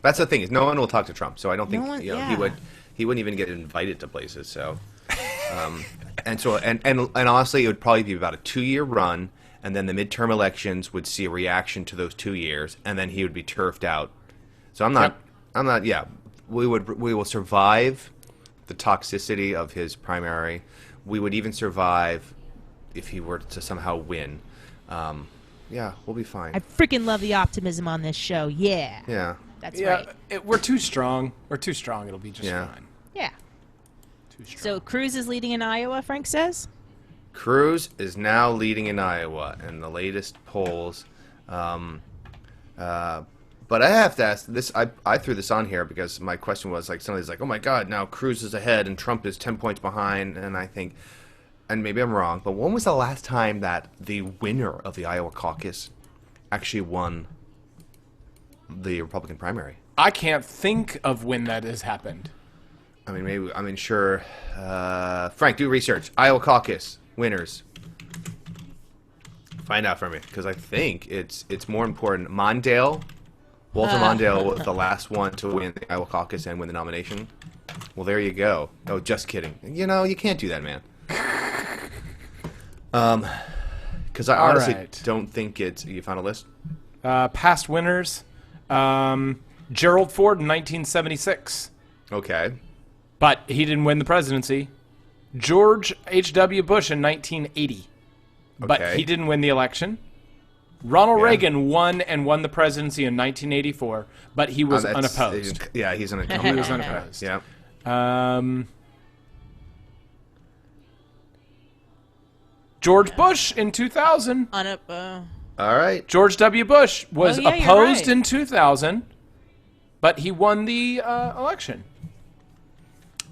that's the thing is no one will talk to Trump, so I don't think No one- he yeah. wouldn't even get invited to places. So, and honestly, it would probably be about a 2-year run, and then the midterm elections would see a reaction to those 2 years, and then he would be turfed out. So I'm not. Yeah, we will survive the toxicity of his primary. We would even survive if he were to somehow win. Yeah, we'll be fine. I freaking love the optimism on this show. Yeah, Yeah. that's Yeah, right. we're too strong. We're too strong. It'll be just Yeah. fine. Yeah. Too strong. So Cruz is leading in Iowa, Frank says? Cruz is now leading in Iowa in the latest polls. But I have to ask this. I threw this on here because my question was like, somebody's like, oh my God, now Cruz is ahead and Trump is 10 points behind. And I think, and maybe I'm wrong, but when was the last time that the winner of the Iowa caucus actually won the Republican primary? I can't think of when that has happened. I mean, sure. Frank, do research. Iowa caucus winners. Find out for me, because I think it's more important. Walter Mondale was the last one to win the Iowa caucus and win the nomination. Well, there you go. Oh, just kidding. You can't do that, man. Because I honestly right. don't think it's. You found a list? Past winners. Gerald Ford in 1976. Okay. But he didn't win the presidency. George H.W. Bush in 1980. But Okay. he didn't win the election. Ronald Yeah. Reagan won the presidency in 1984, but he was unopposed. Yeah, he's an He incumbent. was unopposed. Yeah. George Bush in 2000. All right. George W. Bush was Oh, yeah, you're opposed right. in 2000, but he won the election.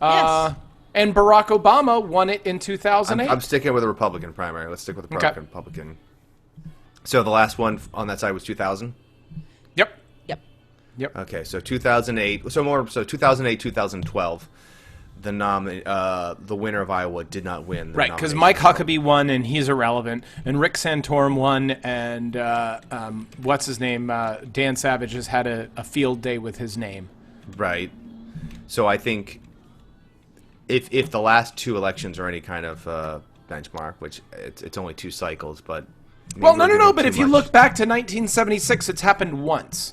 Yes. And Barack Obama won it in 2008. I'm sticking with the Republican primary. Let's stick with the Republican. So the last one on that side was 2000? Yep. Yep. Okay, so 2008. So 2008, 2012. The winner of Iowa did not win. The Right, because nomination. Mike Huckabee won, and he's irrelevant. And Rick Santorum won, and what's his name? Dan Savage has had a field day with his name. Right. So I think if the last two elections are any kind of benchmark, which it's only 2 cycles, but Well, maybe we're no. giving But too if you much. look back to 1976, it's happened once.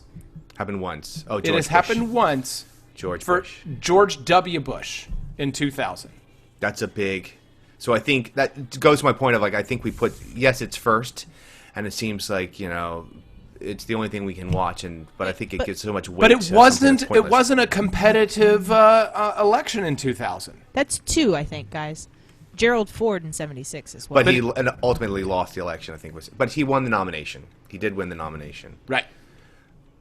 Happened once. Oh, George It has Bush. happened once George for Bush. George W. Bush in 2000. That's a big. So I think that goes to my point of like I think we put it's first, and it seems like it's the only thing we can watch, but I think it gives so much weight. But it to something that's wasn't. It pointless. wasn't a competitive election in 2000. That's 2, I think, guys. Gerald Ford in 76 as well. But he ultimately lost the election. I think but he won the nomination. He did win the nomination. Right.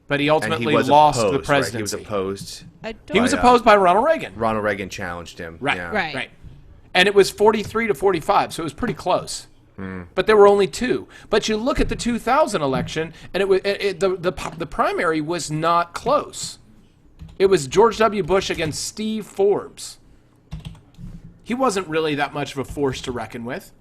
But he And ultimately he was lost opposed, the right? presidency. He was opposed. He was by, opposed by Ronald Reagan. Ronald Reagan challenged him. Right. Yeah. Right. And it was 43 to 45, so it was pretty close. Hmm. But there were only 2. But you look at the 2000 election, and the primary was not close. It was George W. Bush against Steve Forbes. He wasn't really that much of a force to reckon with.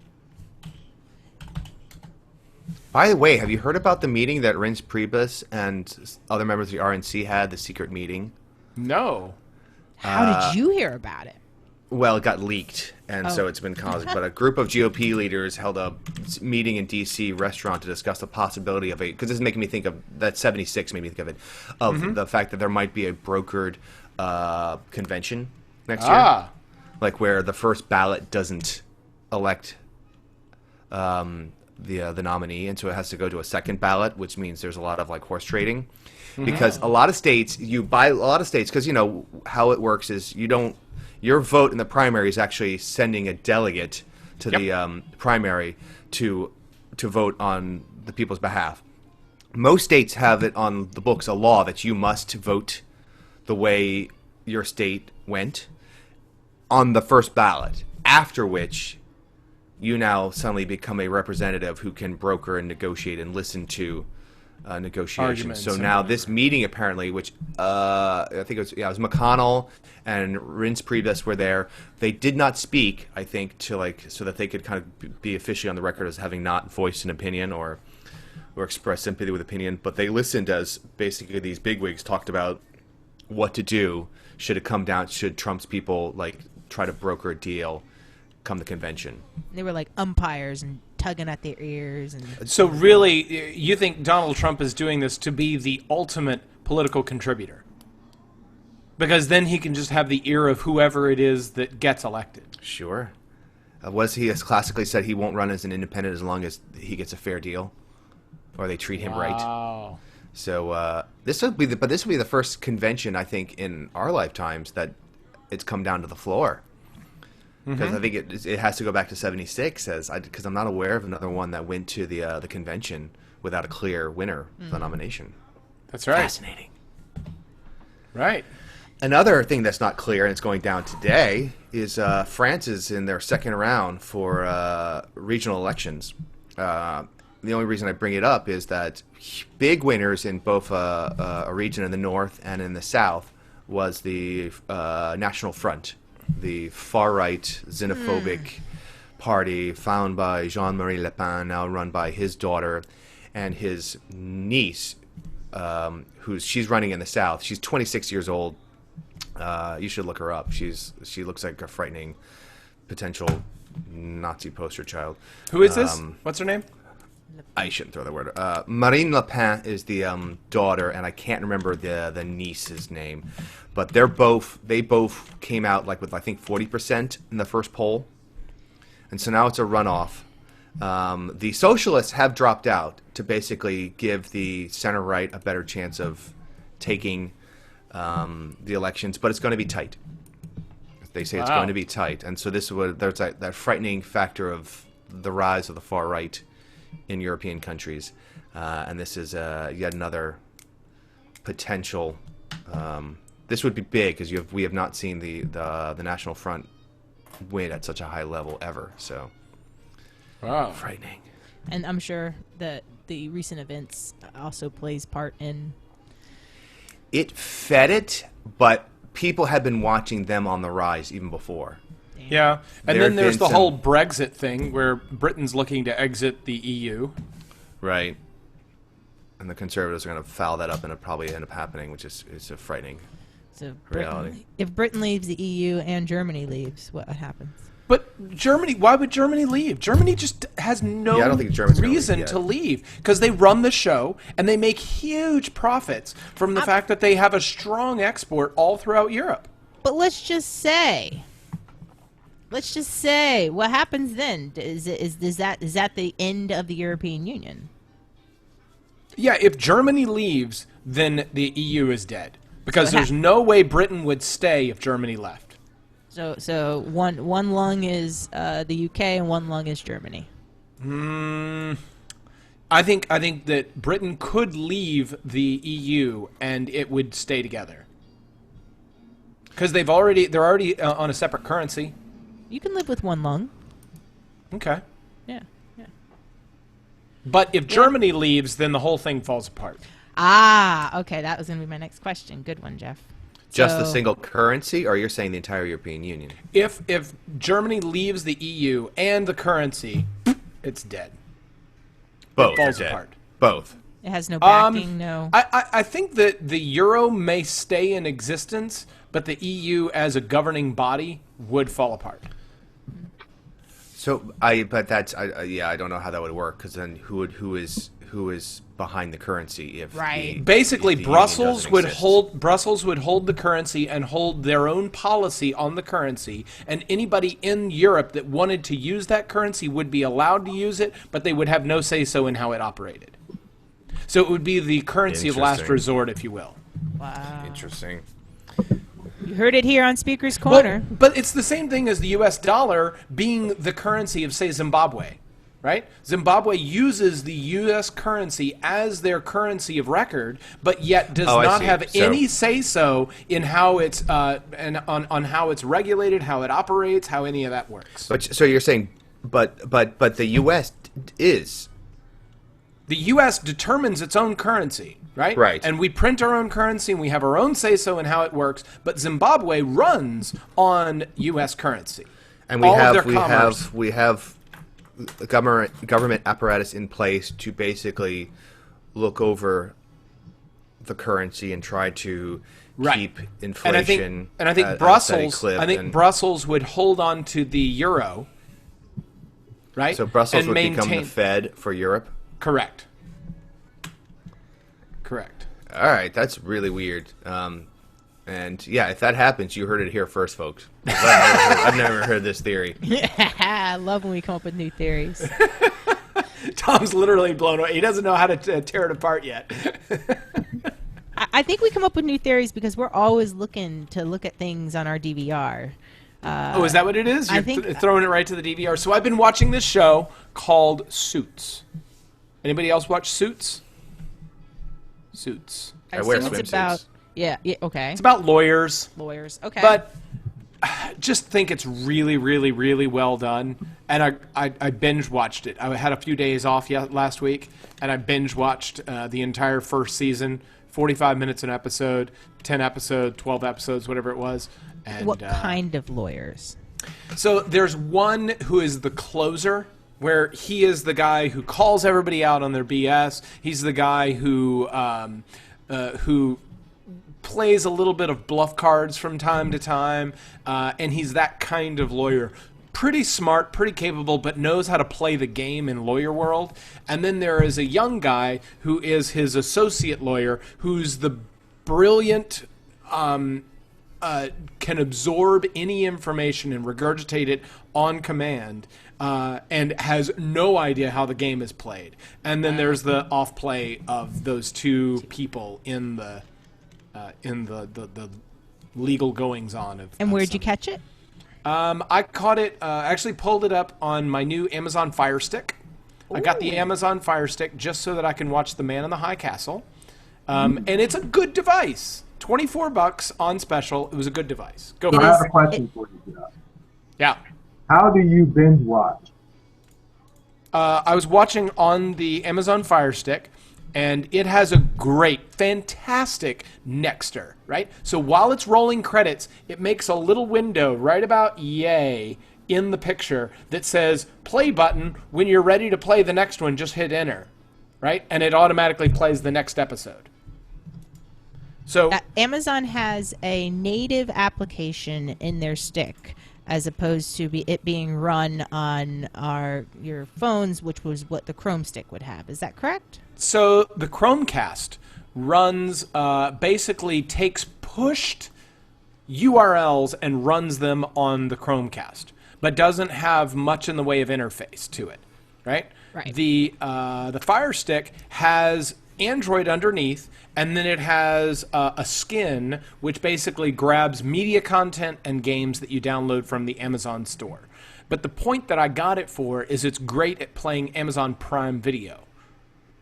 By the way, have you heard about the meeting that Reince Priebus and other members of the RNC had, the secret meeting? No. How did you hear about it? Well, it got leaked, and so Oh. it's been caused. But a group of GOP leaders held a meeting in D.C. restaurant to discuss the possibility of because this is making me think of that 76 made me think of it, of the fact that there might be a brokered convention next year, like where the first ballot doesn't elect the nominee, and so it has to go to a second ballot, which means there's a lot of like horse trading, because a lot of states because you know how it works is your vote in the primary is actually sending a delegate to the primary to vote on the people's behalf. Most states have it on the books, a law that you must vote the way your state went on the first ballot, after which you now suddenly become a representative who can broker and negotiate and listen to negotiations. Arguments So now this meeting apparently, which I think it was McConnell and Reince Priebus were there. They did not speak, I think, so that they could kind of be officially on the record as having not voiced an opinion or expressed sympathy with opinion, but they listened as basically these bigwigs talked about what to do should Trump's people like try to broker a deal come the convention. They were like umpires and tugging at their ears. And So really, you think Donald Trump is doing this to be the ultimate political contributor? Because then he can just have the ear of whoever it is that gets elected. Sure. He has classically said he won't run as an independent as long as he gets a fair deal, or they treat him right. Wow. So this will be the first convention, I think, in our lifetimes that it's come down to the floor. Because I think it has to go back to 76, because I'm not aware of another one that went to the convention without a clear winner for the nomination. That's right. Fascinating. Right. Another thing that's not clear, and it's going down today, is France is in their second round for regional elections. The only reason I bring it up is that big winners in both a region in the north and in the south was the National Front, the far-right xenophobic party founded by Jean-Marie Le Pen, now run by his daughter and his niece, she's running in the south. She's 26 years old. You should look her up. She looks like a frightening potential Nazi poster child. Who is this? What's her name? I shouldn't throw the word. Marine Le Pen is the daughter, and I can't remember the niece's name. But they both came out with I think 40% in the first poll, and so now it's a runoff. The socialists have dropped out to basically give the center right a better chance of taking the elections, but it's going to be tight. They say it's going to be tight, and so there's that frightening factor of the rise of the far right in European countries, and this is yet another potential. This would be big because we have not seen the National Front win at such a high level ever. So, wow, frightening. And I'm sure that the recent events also plays part in. It fed it, but people had been watching them on the rise even before. Yeah, and then there's the whole Brexit thing where Britain's looking to exit the EU. Right. And the Conservatives are going to foul that up, and it'll probably end up happening, which is a frightening reality. If Britain leaves the EU and Germany leaves, what happens? But Germany, why would Germany leave? Germany just has no I don't think Germany's gonna reason leave to leave because they run the show and they make huge profits from the fact that they have a strong export all throughout Europe. But let's just say, what happens then? Is that the end of the European Union? Yeah, if Germany leaves, then the EU is dead because there's no way Britain would stay if Germany left. So one lung is the UK and one lung is Germany. I think that Britain could leave the EU and it would stay together because they're already on a separate currency. You can live with one lung. Okay. Yeah. But if Germany leaves, then the whole thing falls apart. Okay. That was going to be my next question. Good one, Jeff. Just the single currency, or you're saying the entire European Union? If Germany leaves the EU and the currency, it's dead. Both it falls apart. Both. It has no backing, no. I think that the euro may stay in existence, but the EU as a governing body would fall apart. So I don't know how that would work because then who who is behind the currency. If basically if the Brussels union would doesn't hold the currency and hold their own policy on the currency, and anybody in Europe that wanted to use that currency would be allowed to use it, but they would have no say so in how it operated. So it would be the currency of last resort, if you will. Wow. Interesting. You heard it here on Speaker's Corner. But it's the same thing as the U.S. dollar being the currency of, say, Zimbabwe, right? Zimbabwe uses the U.S. currency as their currency of record, but yet does not have any say-so in how it's and on how it's regulated, how it operates, how any of that works. But so you're saying, but the U.S. is. The U.S. determines its own currency, right? Right. And we print our own currency, and we have our own say-so in how it works. But Zimbabwe runs on U.S. currency. And we have the government apparatus in place to basically look over the currency and try to keep inflation. And I think Brussels would hold on to the euro, right? So Brussels would become the Fed for Europe. Correct. All right, that's really weird. And yeah, if that happens, you heard it here first, folks. I've never heard this theory. I love when we come up with new theories. Tom's literally blown away. He doesn't know how to tear it apart yet. I think we come up with new theories because we're always looking to look at things on our DVR. Is that what it is? You're throwing it right to the DVR. So I've been watching this show called Suits. Anybody else watch Suits? Suits. I wear swimsuits. Yeah, okay. It's about lawyers. Okay. But just think it's really, really, really well done. And I binge watched it. I had a few days off last week, and I binge watched the entire first season, 45 minutes an episode, 10 episodes, 12 episodes, whatever it was. And, what kind of lawyers? So there's one who is the closer, where he is the guy who calls everybody out on their BS. He's the guy who plays a little bit of bluff cards from time to time, and he's that kind of lawyer. Pretty smart, pretty capable, but knows how to play the game in lawyer world. And then there is a young guy who is his associate lawyer, who's the brilliant, can absorb any information and regurgitate it on command, and has no idea how the game is played. And then there's the off play of those two people in the legal goings on of. And where'd you catch it? I caught it. Actually, pulled it up on my new Amazon Fire Stick. Ooh. I got the Amazon Fire Stick just so that I can watch The Man in the High Castle, and it's a good device. $24 on special. It was a good device. Go. I have a question for you, Jeff. Yeah. How do you binge watch? I was watching on the Amazon Fire Stick, and it has a great, fantastic Nexter, right? So while it's rolling credits, it makes a little window right about in the picture that says, play button. When you're ready to play the next one, just hit enter, right? And it automatically plays the next episode. So Amazon has a native application in their stick, as opposed to it being run on your phones, which was what the Chrome stick would have. Is that correct? So the Chromecast runs, basically takes pushed URLs and runs them on the Chromecast, but doesn't have much in the way of interface to it, right? Right. The Fire Stick has Android underneath, and then it has a skin which basically grabs media content and games that you download from the Amazon store. But the point that I got it for is it's great at playing Amazon Prime Video.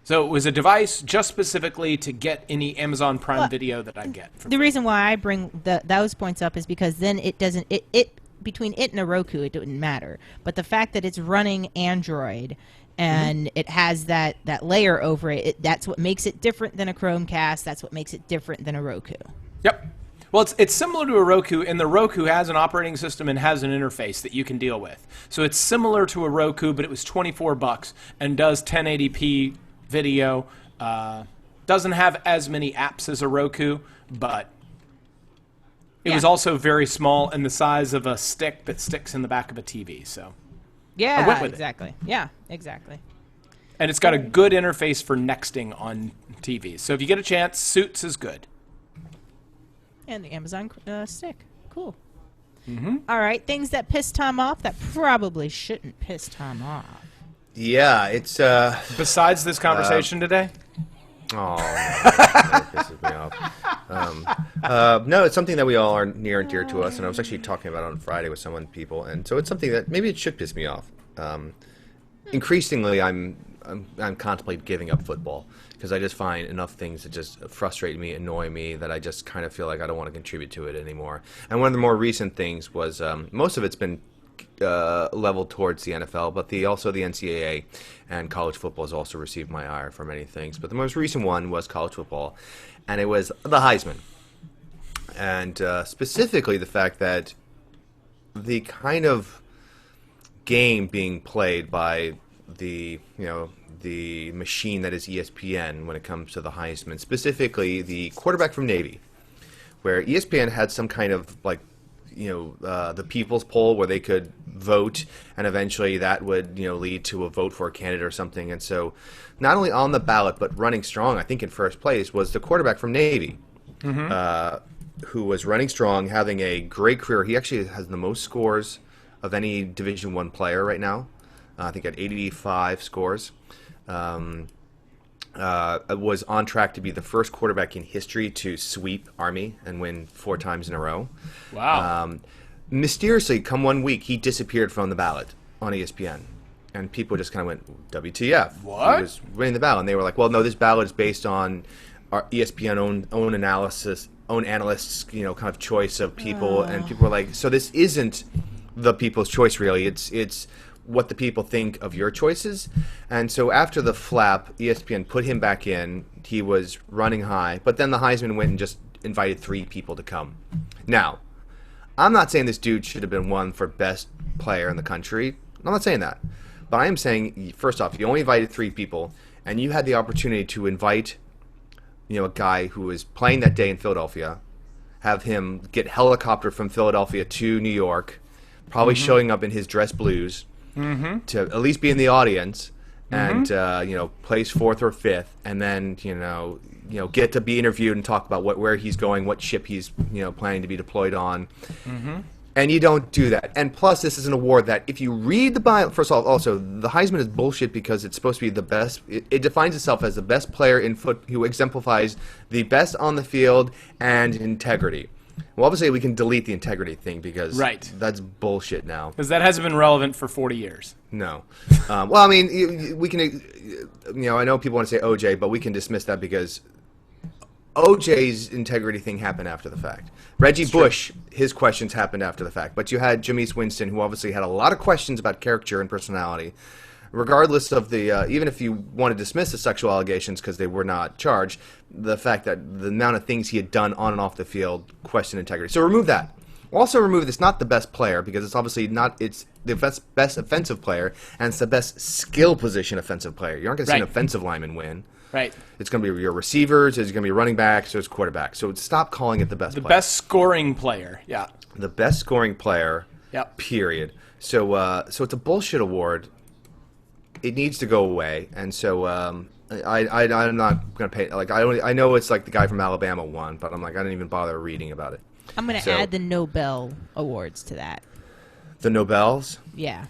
So it was a device just specifically to get any Amazon Prime Video that I get. The reason why I bring those points up is because then it doesn't between it and a Roku, it wouldn't matter. But the fact that it's running Android and it has that layer over it, that's what makes it different than a Chromecast. That's what makes it different than a Roku. Yep. Well, it's similar to a Roku, and the Roku has an operating system and has an interface that you can deal with. So it's similar to a Roku, but it was $24 and does 1080p video. Doesn't have as many apps as a Roku, but it was also very small and the size of a stick that sticks in the back of a TV. So yeah, I went with exactly. It. Yeah, exactly. and it's got a good interface for nexting on TV. So if you get a chance, Suits is good. And the Amazon stick. Cool. Mm-hmm. All right, things that piss Tom off that probably shouldn't piss Tom off. Yeah, it's besides this conversation today. Oh, that pisses me off. No, it's something that we all are near and dear to us, and I was actually talking about it on Friday with people, and so it's something that maybe it should piss me off. Increasingly, I'm contemplating giving up football because I just find enough things that just frustrate me, annoy me, that I just kind of feel like I don't want to contribute to it anymore. And one of the more recent things was most of it's been leveled towards the NFL, but also the NCAA and college football has also received my ire for many things. But the most recent one was college football, and it was the Heisman, and specifically the fact that the kind of game being played by the machine that is ESPN when it comes to the Heisman, specifically the quarterback from Navy, where ESPN had some kind of the people's poll where they could vote, and eventually that would lead to a vote for a candidate or something. And so not only on the ballot but running strong, I think in first place, was the quarterback from Navy, who was running strong, having a great career. He actually has the most scores of any Division I player right now. I think at 85 scores. Was on track to be the first quarterback in history to sweep Army and win 4 times in a row. Wow. Mysteriously, come one week, he disappeared from the ballot on ESPN. And people just kind of went, WTF. What? He was winning the ballot. And they were like, well, no, this ballot is based on our ESPN own analysis, own analysts, kind of choice of people. And people were like, so this isn't the people's choice, really. It's what the people think of your choices. And so after the flap, ESPN put him back in. He was running high, but then the Heisman went and just invited 3 people to come. Now, I'm not saying this dude should have been won for best player in the country. I'm not saying that. But I am saying, first off, you only invited 3 people, and you had the opportunity to invite a guy who was playing that day in Philadelphia, have him get helicoptered from Philadelphia to New York, probably showing up in his dress blues, to at least be in the audience, and place 4th or 5th, and then get to be interviewed and talk about where he's going, what ship he's planning to be deployed on. And you don't do that. And plus, this is an award that if you read the Bible, first of all, also the Heisman is bullshit because it's supposed to be the best. It defines itself as the best player in who exemplifies the best on the field and integrity. Well, obviously, we can delete the integrity thing because that's bullshit now. Because that hasn't been relevant for 40 years. No. Well, I mean, we can, I know people want to say OJ, but we can dismiss that because OJ's integrity thing happened after the fact. Reggie Bush, his questions happened after the fact. But you had Jameis Winston, who obviously had a lot of questions about character and personality. Regardless of the, even if you want to dismiss the sexual allegations because they were not charged, the fact that the amount of things he had done on and off the field questioned integrity. So remove that. Also remove this, not the best player, because it's obviously not, it's the best offensive player, and it's the best skill position offensive player. You aren't going to see an offensive lineman win. Right. It's going to be your receivers, it's going to be running backs, it's quarterback. So stop calling it the best player. The best scoring player, yeah. The best scoring player, period. So so it's a bullshit award. It needs to go away, and so I'm not gonna pay. Like I know it's like the guy from Alabama won, but I'm like I didn't even bother reading about it. I'm gonna add the Nobel awards to that. The Nobels? Yeah.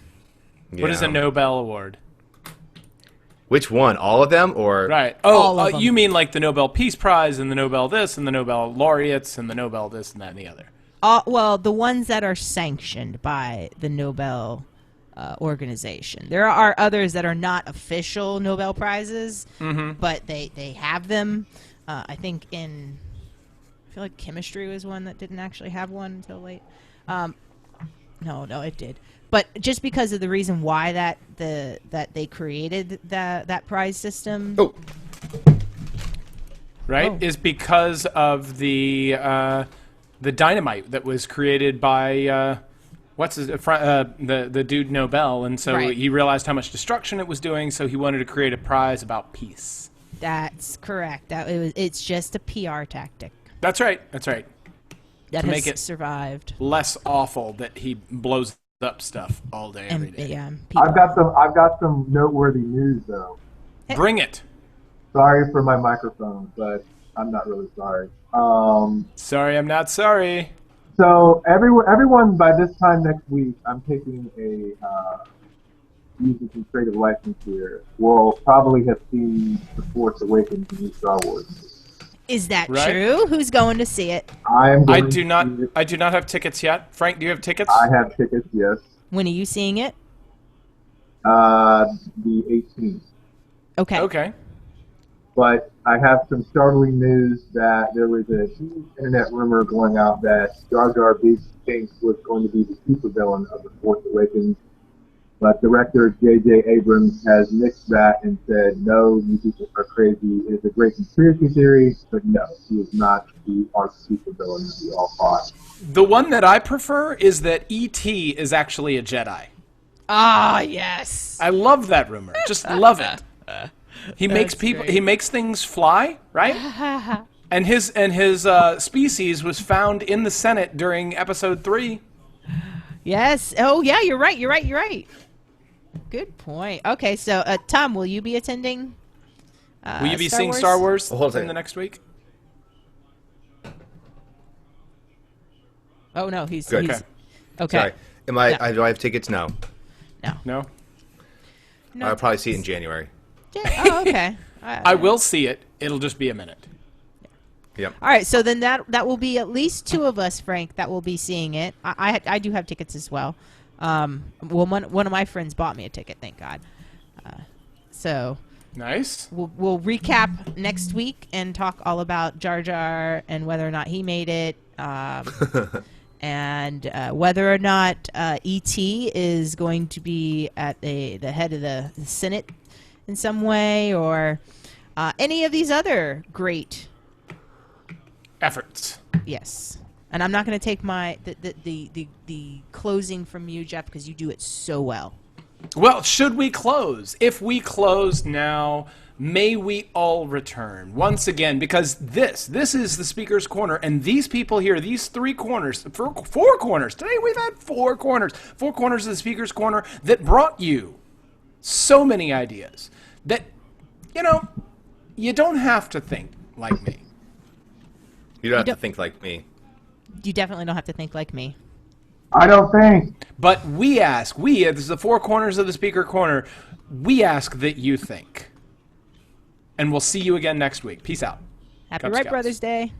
What is a Nobel award? Which one? All of them, or right? Oh, you mean like the Nobel Peace Prize and the Nobel this and the Nobel laureates and the Nobel this and that and the other? Well, the ones that are sanctioned by the Nobel organization. There are others that are not official Nobel Prizes, but they have them. I think I feel like chemistry was one that didn't actually have one until late. No, it did. But just because of the reason why that they created that prize system, is because of the dynamite that was created by. The dude Nobel, and so he realized how much destruction it was doing, so he wanted to create a prize about peace. That's correct. It's just a PR tactic. That's right. That to has make it survived. Less awful that he blows up stuff all day, every day. Yeah, I've got some noteworthy news though. Bring it. Sorry for my microphone, but I'm not really sorry. Sorry, I'm not sorry. So everyone by this time next week, I'm taking a music and creative license here, will probably have seen The Force Awakens and new Star Wars. Is that true? Who's going to see it? I do not have tickets yet. Frank, do you have tickets? I have tickets, yes. When are you seeing it? The 18th. Okay. But I have some startling news that there was a huge internet rumor going out that Jar Jar Binks was going to be the supervillain of The Force Awakens. But director J.J. Abrams has nixed that and said, no, you people are crazy. It is a great conspiracy theory, but no, he is not the arch supervillain that we all thought. The one that I prefer is that E.T. is actually a Jedi. Ah, yes. I love that rumor. Just love it. He makes people. great. He makes things fly, right? And his species was found in the Senate during Episode 3. Yes. Oh, yeah, you're right. Good point. Okay, so, Tom, will you be attending Will you be Star seeing Wars? Star Wars Hold on a second. in the next week? Oh, no, he's... Good. he's okay. Sorry. Do I have tickets? No. No. I'll probably see it in January. Oh, okay. I will see it. It'll just be a minute. Yep. All right, so then that will be at least two of us, Frank, that will be seeing it. I do have tickets as well. Well, one of my friends bought me a ticket, thank God. So Nice. we'll recap next week and talk all about Jar Jar and whether or not he made it, and whether or not E.T. is going to be at the head of the Senate in some way, or any of these other great Efforts. Yes. And I'm not going to take the closing from you, Jeff, because you do it so well. Well, should we close? If we close now, may we all return once again, because this is the Speaker's Corner, and these people here, these four corners. Today we've had four corners of the Speaker's Corner that brought you so many ideas that, you don't have to think like me. You don't have to think like me. You definitely don't have to think like me. I don't think. But this is the four corners of the Speaker Corner, we ask that you think. And we'll see you again next week. Peace out. Happy Cub Right Scouts. Brothers Day.